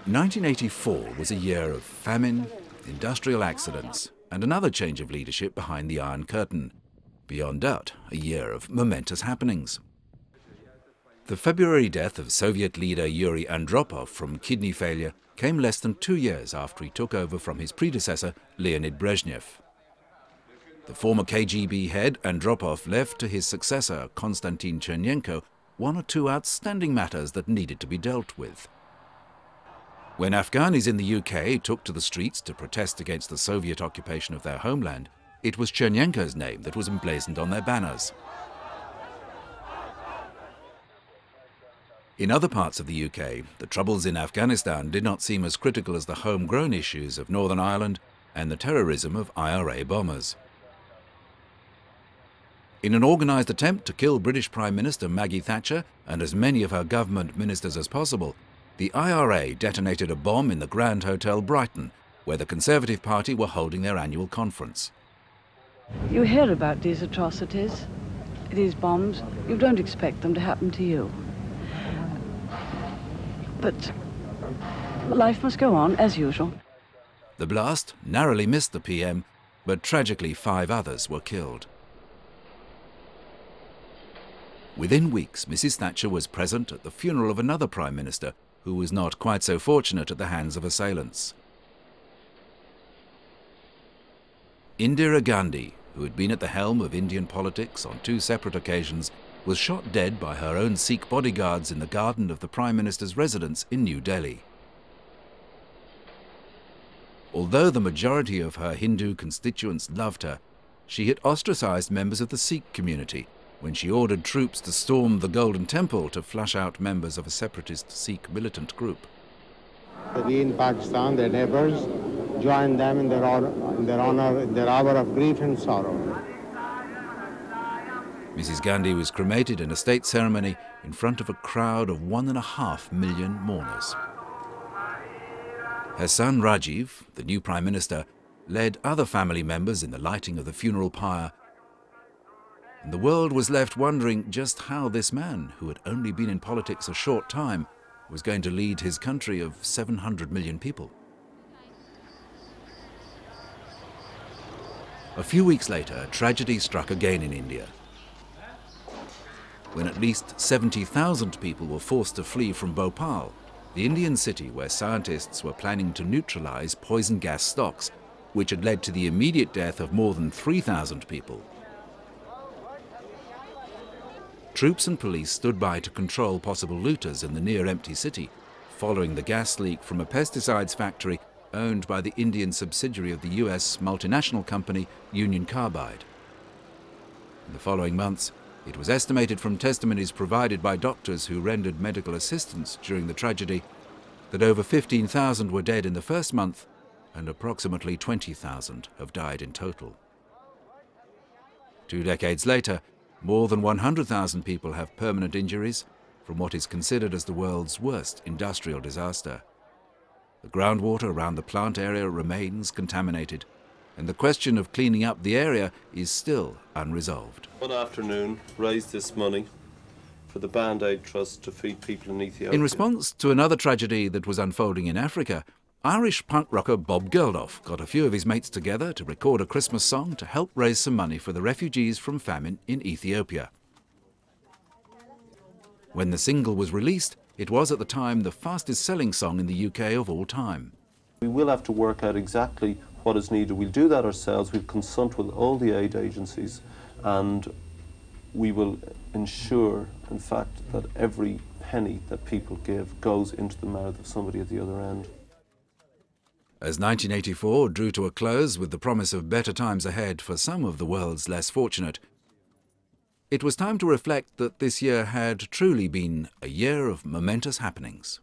1984 was a year of famine, industrial accidents, and another change of leadership behind the Iron Curtain. Beyond doubt, a year of momentous happenings. The February death of Soviet leader Yuri Andropov from kidney failure came less than 2 years after he took over from his predecessor, Leonid Brezhnev. The former KGB head, Andropov, left to his successor, Konstantin Chernenko, one or two outstanding matters that needed to be dealt with. When Afghanis in the UK took to the streets to protest against the Soviet occupation of their homeland, it was Chernenko's name that was emblazoned on their banners. In other parts of the UK, the troubles in Afghanistan did not seem as critical as the homegrown issues of Northern Ireland and the terrorism of IRA bombers. In an organised attempt to kill British Prime Minister Maggie Thatcher and as many of her government ministers as possible, the IRA detonated a bomb in the Grand Hotel Brighton, where the Conservative Party were holding their annual conference. You hear about these atrocities, these bombs. You don't expect them to happen to you. But life must go on, as usual. The blast narrowly missed the PM, but tragically 5 others were killed. Within weeks, Mrs. Thatcher was present at the funeral of another Prime Minister who was not quite so fortunate at the hands of assailants. Indira Gandhi, who had been at the helm of Indian politics on 2 separate occasions, was shot dead by her own Sikh bodyguards in the garden of the Prime Minister's residence in New Delhi. Although the majority of her Hindu constituents loved her, she had ostracized members of the Sikh community when she ordered troops to storm the Golden Temple to flush out members of a separatist Sikh militant group. We in Pakistan, their neighbors, joined them in their hour of grief and sorrow. Mrs. Gandhi was cremated in a state ceremony in front of a crowd of 1.5 million mourners. Her son Rajiv, the new Prime Minister, led other family members in the lighting of the funeral pyre, and the world was left wondering just how this man, who had only been in politics a short time, was going to lead his country of 700 million people. A few weeks later, tragedy struck again in India, when at least 70,000 people were forced to flee from Bhopal, the Indian city where scientists were planning to neutralize poison gas stocks, which had led to the immediate death of more than 3,000 people. Troops and police stood by to control possible looters in the near-empty city, following the gas leak from a pesticides factory owned by the Indian subsidiary of the US multinational company Union Carbide. In the following months, it was estimated from testimonies provided by doctors who rendered medical assistance during the tragedy that over 15,000 were dead in the first month and approximately 20,000 have died in total. 2 decades later, more than 100,000 people have permanent injuries from what is considered as the world's worst industrial disaster. The groundwater around the plant area remains contaminated, and the question of cleaning up the area is still unresolved. One afternoon, raised this money for the Band-Aid Trust to feed people in Ethiopia. In response to another tragedy that was unfolding in Africa, Irish punk rocker Bob Geldof got a few of his mates together to record a Christmas song to help raise some money for the refugees from famine in Ethiopia. When the single was released, it was at the time the fastest-selling song in the UK of all time. We will have to work out exactly what is needed. We'll do that ourselves. We'll consult with all the aid agencies, and we will ensure, in fact, that every penny that people give goes into the mouth of somebody at the other end. As 1984 drew to a close with the promise of better times ahead for some of the world's less fortunate, it was time to reflect that this year had truly been a year of momentous happenings.